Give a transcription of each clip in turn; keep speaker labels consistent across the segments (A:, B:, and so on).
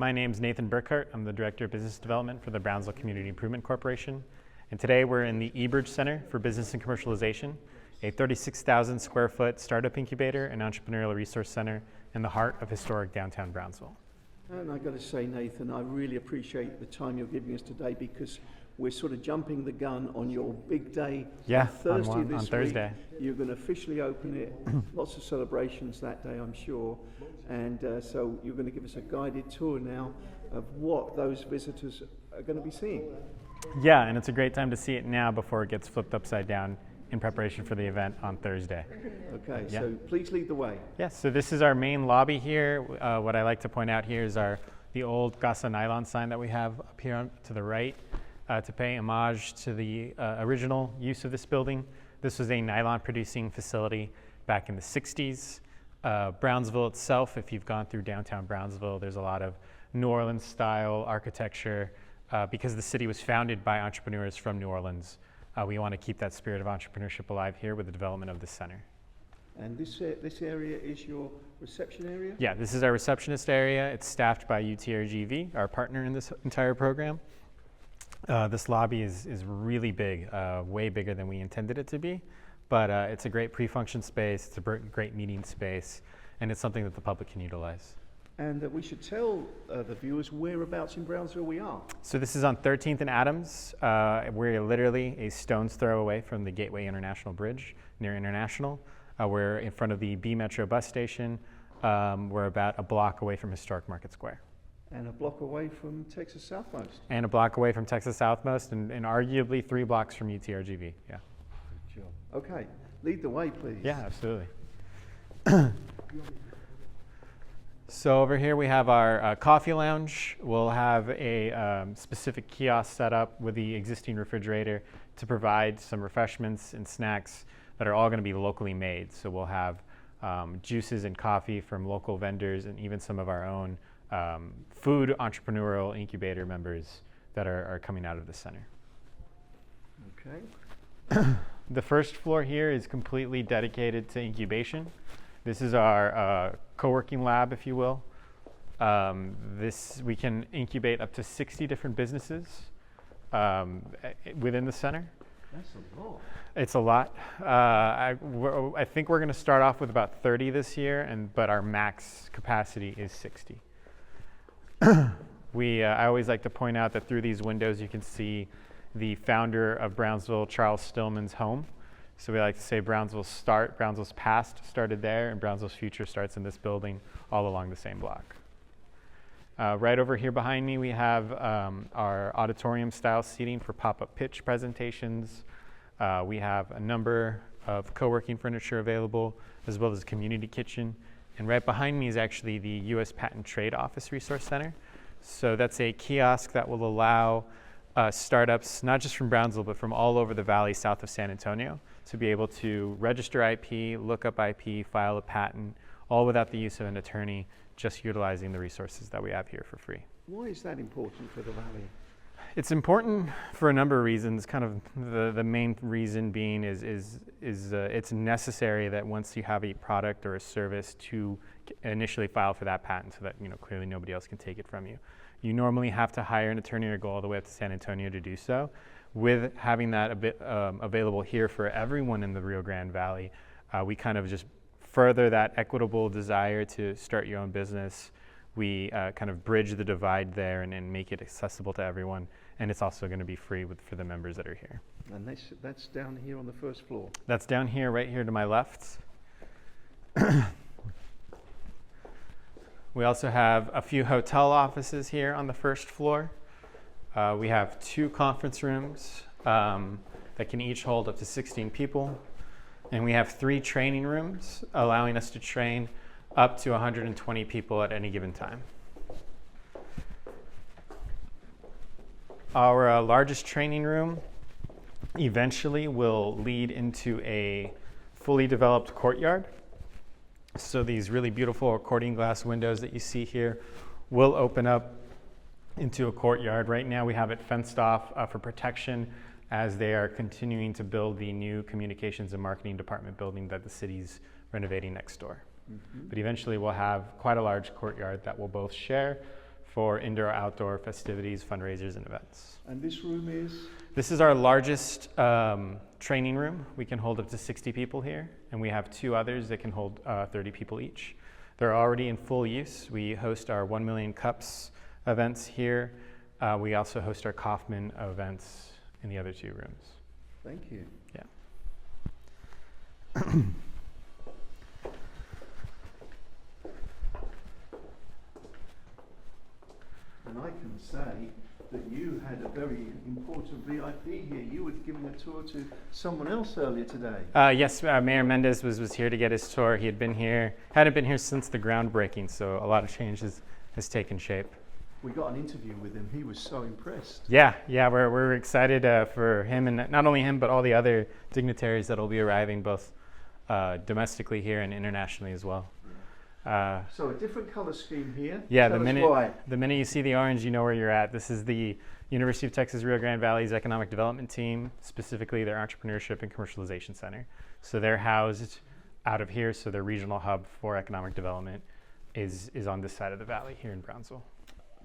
A: My name's Nathan Burkhart. I'm the Director of Business Development for the Brownsville Community Improvement Corporation. And today we're in the eBridge Center for Business and Commercialization, a 36,000 square foot startup incubator and entrepreneurial resource center in the heart of historic downtown Brownsville.
B: And I've got to say, Nathan, I really appreciate the time you're giving us today, because we're sort of jumping the gun on your big day.
A: Yeah,
B: on
A: Thursday.
B: You're going to officially open it. Lots of celebrations that day, I'm sure. And so you're going to give us a guided tour now of what those visitors are going to be seeing.
A: Yeah, and it's a great time to see it now before it gets flipped upside down in preparation for the event on Thursday.
B: Okay,
A: Yeah.
B: so please lead the way.
A: Yes, so this is our main lobby here. What I like to point out here is the old Gasa nylon sign that we have up here to the right to pay homage to the original use of this building. This was a nylon producing facility back in the 60s. Brownsville itself, if you've gone through downtown Brownsville, there's a lot of New Orleans style architecture because the city was founded by entrepreneurs from New Orleans. We want to keep that spirit of entrepreneurship alive here with the development of the center.
B: And this area is your reception area?
A: Yeah, this is our receptionist area. It's staffed by UTRGV, our partner in this entire program. This lobby is really big, way bigger than we intended it to be, but it's a great pre-function space, it's a great meeting space, and it's something that the public can utilize.
B: And we should tell the viewers whereabouts in Brownsville we are.
A: So this is on 13th and Adams. We're literally a stone's throw away from the Gateway International Bridge near International. We're in front of the B Metro bus station. We're about a block away from Historic Market Square.
B: And a block away from Texas Southmost.
A: And a block away from Texas Southmost, and arguably 3 blocks from UTRGV, yeah.
B: Good job. Okay, lead the way, please.
A: Yeah, absolutely. So over here we have our coffee lounge. We'll have a specific kiosk set up with the existing refrigerator to provide some refreshments and snacks that are all going to be locally made. So we'll have juices and coffee from local vendors and even some of our own food entrepreneurial incubator members that are coming out of the center.
B: Okay.
A: The first floor here is completely dedicated to incubation. This is our co-working lab, if you will. We can incubate up to 60 different businesses within the center.
B: That's a lot.
A: It's a lot. I think we're going to start off with about 30 this year, but our max capacity is 60. I always like to point out that through these windows you can see the founder of Brownsville, Charles Stillman's home. So we like to say Brownsville's past started there, and Brownsville's future starts in this building all along the same block. Right over here behind me we have our auditorium style seating for pop-up pitch presentations. We have a number of co-working furniture available, as well as a community kitchen. And right behind me is actually the U.S. Patent Trade Office Resource Center. So that's a kiosk that will allow startups, not just from Brownsville, but from all over the valley south of San Antonio, to be able to register IP, look up IP, file a patent, all without the use of an attorney, just utilizing the resources that we have here for free.
B: Why is that important for the valley?
A: It's important for a number of reasons. Kind of the main reason being is it's necessary that once you have a product or a service to initially file for that patent, so that clearly nobody else can take it from you. You normally have to hire an attorney or go all the way up to San Antonio to do so. With having that available here for everyone in the Rio Grande Valley, we kind of just further that equitable desire to start your own business. We kind of bridge the divide there and make it accessible to everyone. And it's also going to be free for the members that are here.
B: And that's down here on the first floor?
A: That's down here, right here to my left. We also have a few hotel offices here on the first floor. We have 2 conference rooms that can each hold up to 16 people. And we have 3 training rooms, allowing us to train up to 120 people at any given time. Our largest training room eventually will lead into a fully developed courtyard. So these really beautiful accordion glass windows that you see here will open up into a courtyard. Right now we have it fenced off for protection as they are continuing to build the new communications and marketing department building that the city's renovating next door. Mm-hmm. But eventually we'll have quite a large courtyard that we'll both share for indoor-outdoor festivities, fundraisers, and events.
B: And this room is?
A: This is our largest training room. We can hold up to 60 people here, and we have 2 others that can hold 30 people each. They're already in full use. We host our 1 Million Cups events here. We also host our Kaufman events in the other 2 rooms.
B: Thank you.
A: Yeah.
B: And I can say that you had a very important VIP here. You were giving a tour to someone else earlier today.
A: Yes, Mayor Mendez was here to get his tour. He hadn't been here since the groundbreaking, so a lot of change has taken shape.
B: We got an interview with him. He was so impressed.
A: Yeah, we're excited for him, and not only him, but all the other dignitaries that will be arriving both domestically here and internationally as well.
B: So a different color scheme here.
A: Yeah,
B: Tell
A: the
B: us
A: minute you see the orange, you know where you're at. This is the University of Texas Rio Grande Valley's Economic Development Team, specifically their Entrepreneurship and Commercialization Center. So they're housed out of here, so their regional hub for economic development is on this side of the valley here in Brownsville.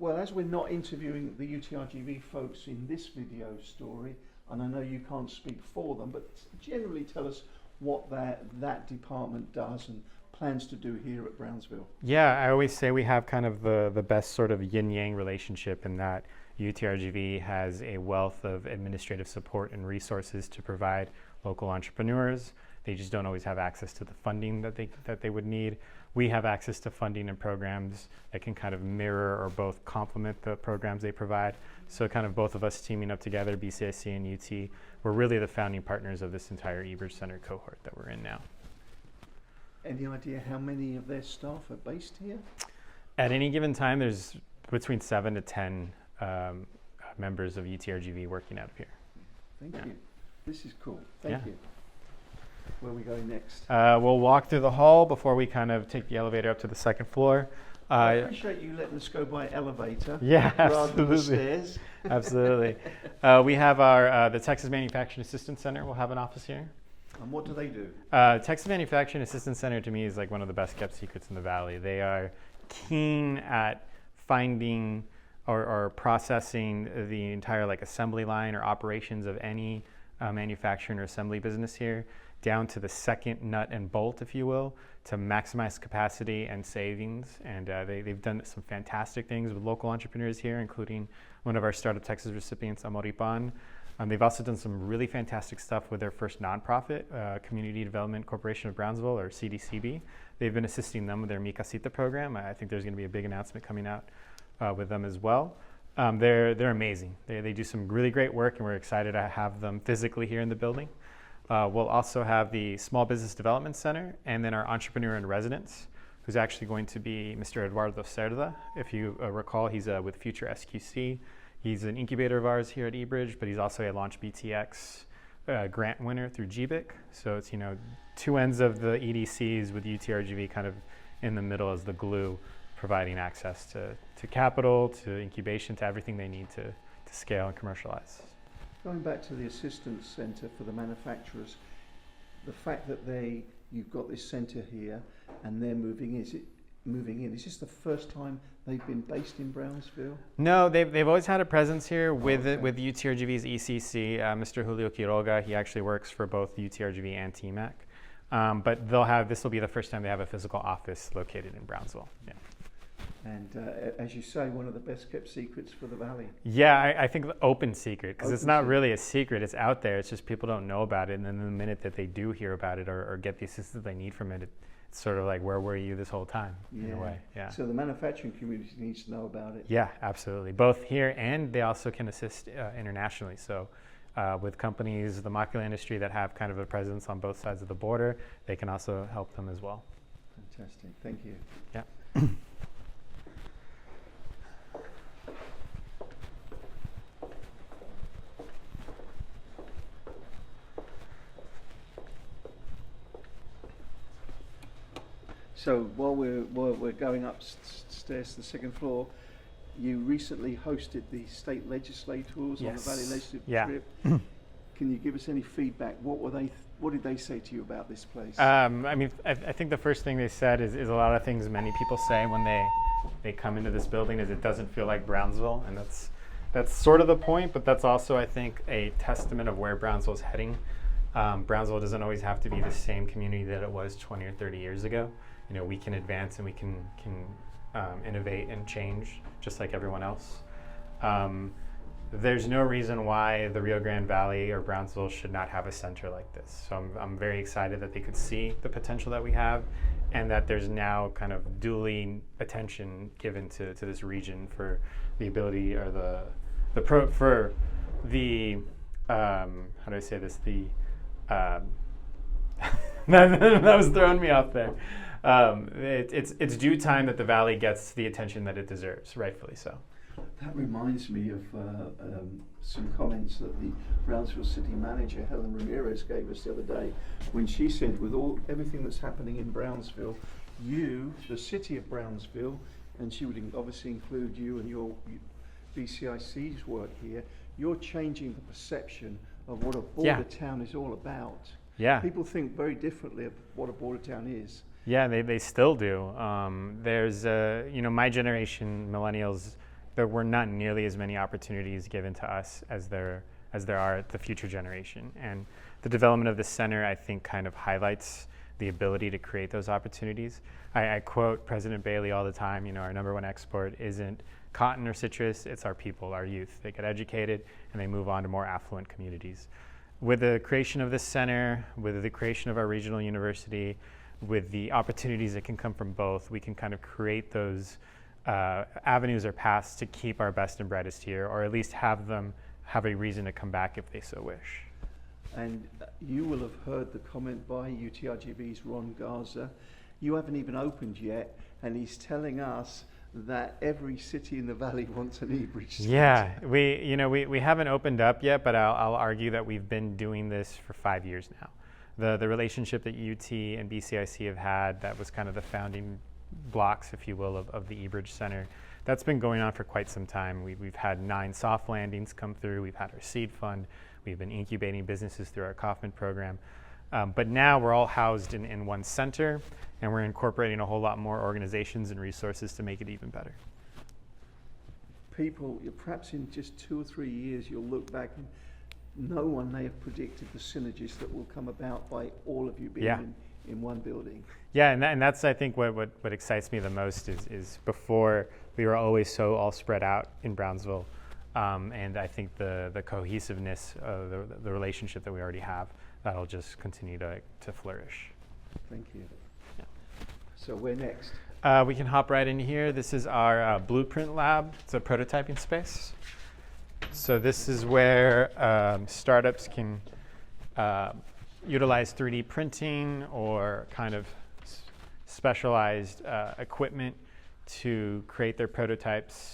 B: Well, as we're not interviewing the UTRGV folks in this video story, and I know you can't speak for them, but generally tell us what that department does and plans to do here at Brownsville.
A: Yeah, I always say we have kind of the best sort of yin-yang relationship in that UTRGV has a wealth of administrative support and resources to provide local entrepreneurs. They just don't always have access to the funding that they would need. We have access to funding and programs that can kind of mirror or both complement the programs they provide. So kind of both of us teaming up together, BCIC and UT, we're really the founding partners of this entire eBridge Center cohort that we're in now.
B: Any idea how many of their staff are based here?
A: At any given time, there's between 7 to 10 members of UTRGV working out of here.
B: Thank you. This is cool. Thank you. Where are we going next?
A: We'll walk through the hall before we kind of take the elevator up to the second floor.
B: I appreciate you letting us go by elevator rather
A: absolutely.
B: than the stairs.
A: Absolutely. We have the Texas Manufacturing Assistance Center. We'll have an office here.
B: And what do they do?
A: Texas Manufacturing Assistance Center to me is like one of the best kept secrets in the Valley. They are keen at finding or processing the entire like assembly line or operations of any manufacturing or assembly business here, down to the second nut and bolt, if you will, to maximize capacity and savings. And they've done some fantastic things with local entrepreneurs here, including one of our Startup Texas recipients, Amoripan. They've also done some really fantastic stuff with their first nonprofit, Community Development Corporation of Brownsville, or CDCB. They've been assisting them with their Mi Casita program. I think there's going to be a big announcement coming out with them as well. They're amazing. They do some really great work, and we're excited to have them physically here in the building. We'll also have the Small Business Development Center, and then our Entrepreneur in Residence, who's actually going to be Mr. Eduardo Cerda. If you recall, he's with Future SQC. He's an incubator of ours here at eBridge, but he's also a Launch BTX grant winner through GBIC. So it's, 2 ends of the EDCs with UTRGV kind of in the middle as the glue, providing access to capital, to incubation, to everything they need to scale and commercialize.
B: Going back to the assistance centre for the manufacturers, the fact that you've got this centre here and they're moving in, is this the first time they've been based in Brownsville? No,
A: they've always had a presence here with UTRGV's ECC. Mr. Julio Quiroga, he actually works for both UTRGV and TMAC. But this will be the first time they have a physical office located in Brownsville. Yeah.
B: And as you say, one of the best kept secrets for the Valley.
A: Yeah, I think the open secret, because it's not really a secret, it's out there, it's just people don't know about it, and then the minute that they do hear about it or get the assistance they need from it, it's sort of like, where were you this whole time, in a way. Yeah.
B: So the manufacturing community needs to know about it.
A: Yeah, absolutely. Both here, and they also can assist internationally. So with companies, the macular industry that have kind of a presence on both sides of the border, they can also help them as well.
B: Fantastic, thank you.
A: Yeah.
B: So while we're going upstairs to the second floor, you recently hosted the state legislators on the Valley Legislative trip. Can you give us any feedback? What did they say to you about this place?
A: I think the first thing they said is a lot of things many people say when they they come into this building is it doesn't feel like Brownsville, and that's sort of the point, but that's also, I think, a testament of where Brownsville's heading. Brownsville doesn't always have to be the same community that it was 20 or 30 years ago. You know, we can advance and we can innovate and change just like everyone else. There's no reason why the Rio Grande Valley or Brownsville should not have a center like this. So I'm very excited that they could see the potential that we have, and that there's now kind of duly attention given to this region for the ability or how do I say this? That was throwing me off there. It's due time that the valley gets the attention that it deserves, rightfully so.
B: That reminds me of some comments that the Brownsville city manager, Helen Ramirez, gave us the other day when she said, with everything that's happening in Brownsville, the city of Brownsville, and she would obviously include you and your BCIC's work here, you're changing the perception of what a border town is all about.
A: Yeah.
B: People think very differently of what a border town is.
A: Yeah, they still do. There's, my generation, millennials, there were not nearly as many opportunities given to us as there are at the future generation. And the development of the center, I think, kind of highlights the ability to create those opportunities. I quote President Bailey all the time, our number one export isn't cotton or citrus, it's our people, our youth. They get educated and they move on to more affluent communities. With the creation of this center, with the creation of our regional university, with the opportunities that can come from both, we can kind of create those avenues or paths to keep our best and brightest here, or at least have them have a reason to come back if they so wish.
B: And you will have heard the comment by UTRGV's Ron Garza. You haven't even opened yet, and he's telling us that every city in the valley wants an eBridge center.
A: Yeah, we haven't opened up yet, but I'll argue that we've been doing this for 5 years now. The relationship that UT and BCIC have had, that was kind of the founding blocks, if you will, of the eBridge Center. That's been going on for quite some time. We've had 9 soft landings come through. We've had our seed fund. We've been incubating businesses through our Kaufman program. But now we're all housed in one center, and we're incorporating a whole lot more organizations and resources to make it even better.
B: People, perhaps in just 2 or 3 years, you'll look back and no one may have predicted the synergies that will come about by all of you being in one building. Yeah,
A: and that's, I think, what excites me the most is before we were always so all spread out in Brownsville, and I think the cohesiveness of the relationship that we already have, that'll just continue to flourish.
B: Thank you. Yeah. So where next?
A: We can hop right in here. This is our blueprint lab. It's a prototyping space. So this is where startups can utilize 3D printing or kind of specialized equipment to create their prototypes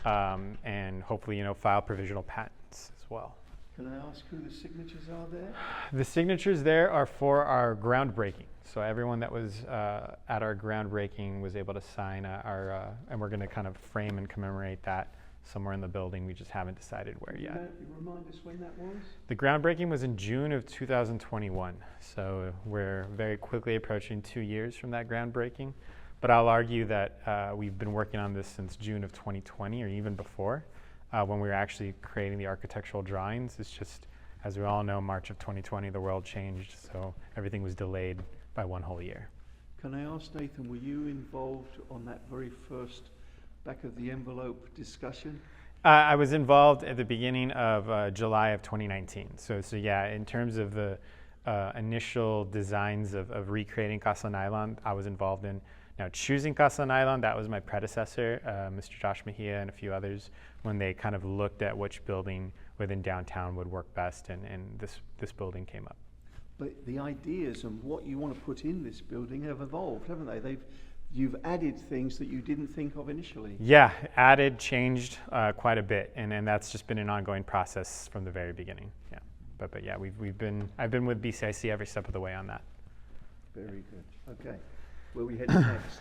A: and hopefully, file provisional patents as well.
B: Can I ask who the signatures are there?
A: The signatures there are for our groundbreaking. So everyone that was at our groundbreaking was able to sign and we're going to kind of frame and commemorate that somewhere in the building. We just haven't decided where yet.
B: You remind us when that was?
A: The groundbreaking was in June of 2021. So we're very quickly approaching 2 years from that groundbreaking. But I'll argue that we've been working on this since June of 2020 or even before when we were actually creating the architectural drawings. It's just, as we all know, March of 2020, the world changed. So everything was delayed by 1 whole year.
B: Can I ask, Nathan, were you involved on that very first back of the envelope discussion?
A: I was involved at the beginning of July of 2019. So yeah, in terms of the initial designs of recreating Casa Nylon, I was involved in. Now, choosing Casa Nylon, that was my predecessor, Mr. Josh Mejia and a few others, when they kind of looked at which building within downtown would work best, and this building came up.
B: But the ideas and what you want to put in this building have evolved, haven't they? You've added things that you didn't think of initially.
A: Yeah, added, changed quite a bit, and that's just been an ongoing process from the very beginning. Yeah, but yeah, I've been with BCIC every step of the way on that.
B: Very good. Okay, where are we heading next?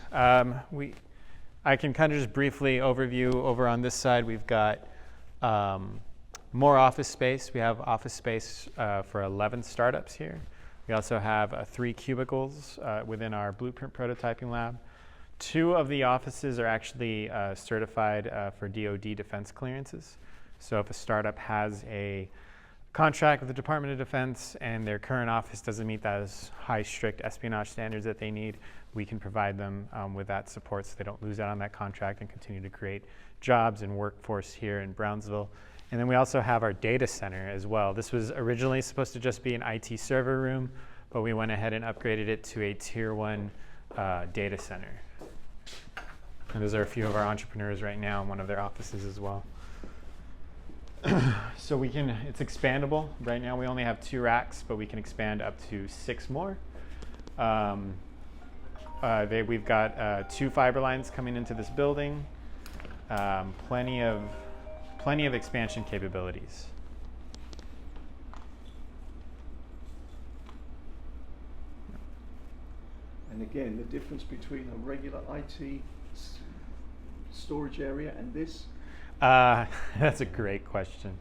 A: I can kind of just briefly overview over on this side. We've got more office space. We have office space for 11 startups here. We also have 3 cubicles within our blueprint prototyping lab. 2 of the offices are actually certified for DoD defense clearances. So if a startup has a contract with the Department of Defense and their current office doesn't meet those high, strict espionage standards that they need, we can provide them with that support so they don't lose out on that contract and continue to create jobs and workforce here in Brownsville. And then we also have our data center as well. This was originally supposed to just be an IT server room, but we went ahead and upgraded it to a Tier 1 data center. And those are a few of our entrepreneurs right now in one of their offices as well. So it's expandable. Right now we only have 2 racks, but we can expand up to 6 more. We've got 2 fiber lines coming into this building. Plenty of expansion capabilities.
B: And again, the difference between a regular IT storage area and this?
A: That's a great question.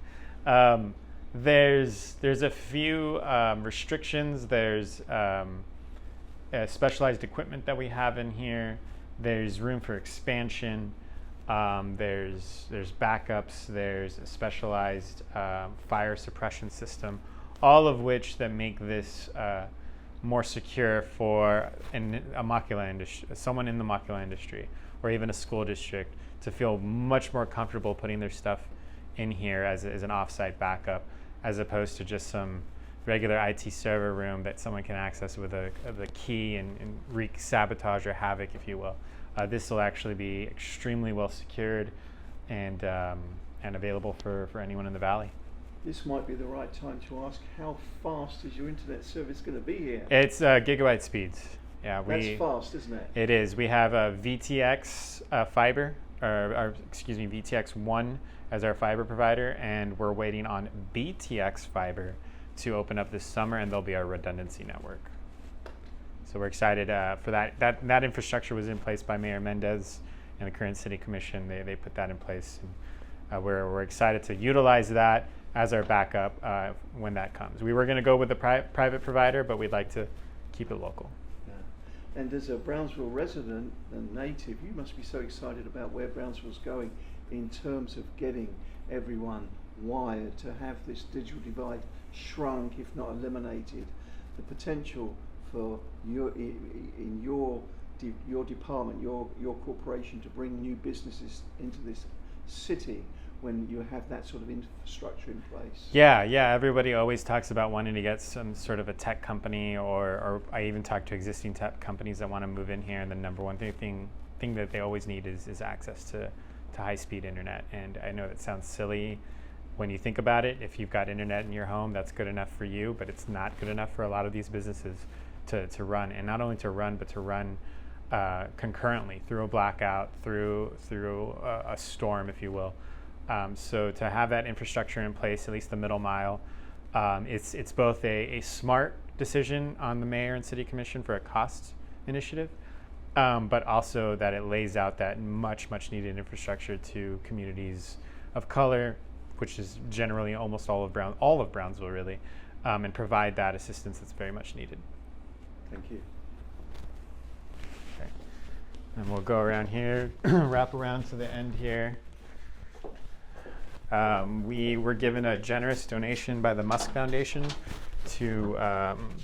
A: There's a few restrictions. There's specialized equipment that we have in here. There's room for expansion. There's backups. There's a specialized fire suppression system, all of which that make this more secure for someone in the macular industry, or even a school district, to feel much more comfortable putting their stuff in here as an offsite backup, as opposed to just some regular IT server room that someone can access with a key and wreak sabotage or havoc, if you will. This will actually be extremely well secured and available for anyone in the valley.
B: This might be the right time to ask, how fast is your internet service going to be here?
A: It's gigabyte speeds. Yeah,
B: that's fast, isn't it?
A: It is. We have a VTX fiber, VTX1 as our fiber provider, and we're waiting on BTX fiber to open up this summer, and they'll be our redundancy network. So we're excited for that. That infrastructure was in place by Mayor Mendez and the current City Commission. They put that in place, and we're excited to utilize that as our backup when that comes. We were going to go with the private provider, but we'd like to keep it local.
B: Yeah. And as a Brownsville resident and native, you must be so excited about where Brownsville's going in terms of getting everyone wired to have this digital divide shrunk, if not eliminated. The potential for your department, your corporation, to bring new businesses into this city when you have that sort of infrastructure in place.
A: Yeah. Everybody always talks about wanting to get some sort of a tech company, or I even talk to existing tech companies that want to move in here, and the number one thing that they always need is access to high-speed internet. And I know it sounds silly when you think about it. If you've got internet in your home, that's good enough for you, but it's not good enough for a lot of these businesses to run, and not only to run, but to run concurrently through a blackout, through a storm, if you will. So to have that infrastructure in place, at least the middle mile, it's both a smart decision on the mayor and city commission for a cost initiative, but also that it lays out that much needed infrastructure to communities of color, which is generally almost all of Brownsville really, and provide that assistance that's very much needed.
B: Thank you.
A: Okay. And we'll go around here, wrap around to the end here. We were given a generous donation by the Musk Foundation to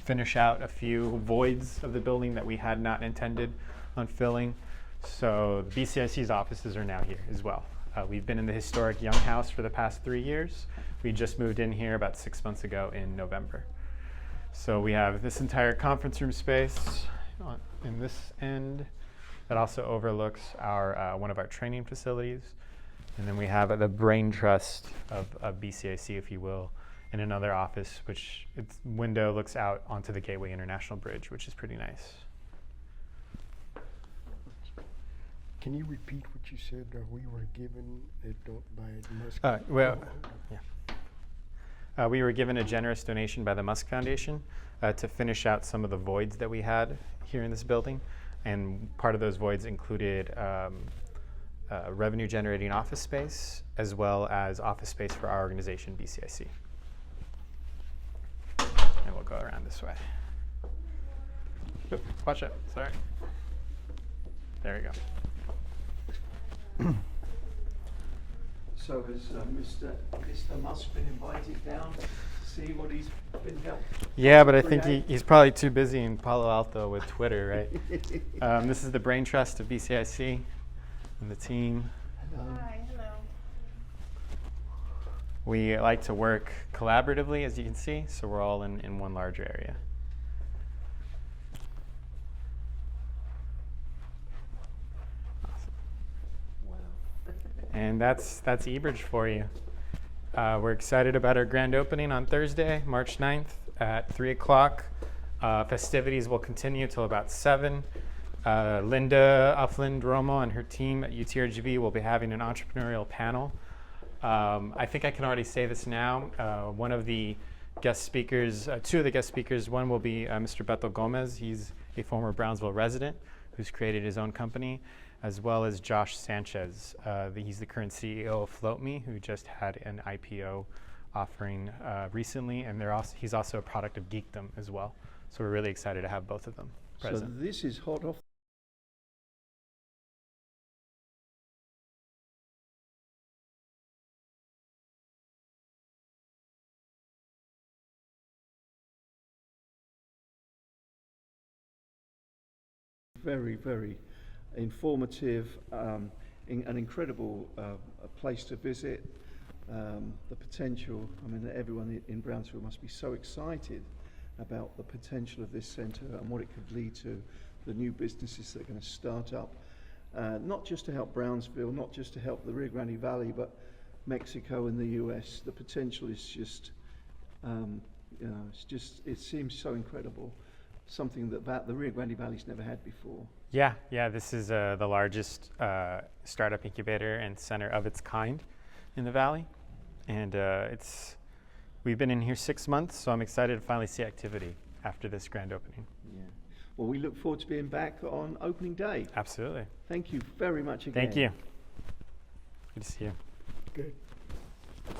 A: finish out a few voids of the building that we had not intended on filling. So the BCIC's offices are now here as well. We've been in the historic Young House for the past 3 years. We just moved in here about 6 months ago in November. So we have this entire conference room space in this end that also overlooks our one of our training facilities. And then we have the brain trust of BCIC, if you will, in another office, which its window looks out onto the Gateway International Bridge, which is pretty nice.
C: Can you repeat what you said? We were given it by Musk.
A: We were given a generous donation by the Musk Foundation to finish out some of the voids that we had here in this building. And part of those voids included revenue-generating office space, as well as office space for our organization, BCIC. And we'll go around this way. Oop, watch out, sorry. There we go.
B: So has Mr. Musk been invited down to see what he's been helped?
A: Yeah, but I think he's probably too busy in Palo Alto with Twitter, right? This is the brain trust of BCIC and the team.
D: Hi, hello.
A: We like to work collaboratively, as you can see, so we're all in one larger area. Awesome.
D: Wow.
A: And that's eBridge for you. We're excited about our grand opening on Thursday, March 9th at 3 o'clock. Festivities will continue till about 7. Linda Uffland-Romo and her team at UTRGV will be having an entrepreneurial panel. I think I can already say this now. One of the guest speakers, two of the guest speakers, one will be Mr. Beto Gomez. He's a former Brownsville resident who's created his own company, as well as Josh Sanchez. He's the current CEO of FloatMe, who just had an IPO offering recently, and he's also a product of Geekdom as well. So we're really excited to have both of them present.
B: So this is hot off. Very, very informative, an incredible place to visit. The potential, I mean, everyone in Brownsville must be so excited about the potential of this centre and what it could lead to, the new businesses that are going to start up, not just to help Brownsville, not just to help the Rio Grande Valley, but Mexico and the US. The potential is just, it seems so incredible. Something that the Rio Grande Valley's never had before.
A: Yeah, this is the largest startup incubator and center of its kind in the valley, and we've been in here 6 months, so I'm excited to finally see activity after this grand opening.
B: Yeah. Well, we look forward to being back on opening day.
A: Absolutely.
B: Thank you very much again.
A: Thank you. Good to see you.
C: Good.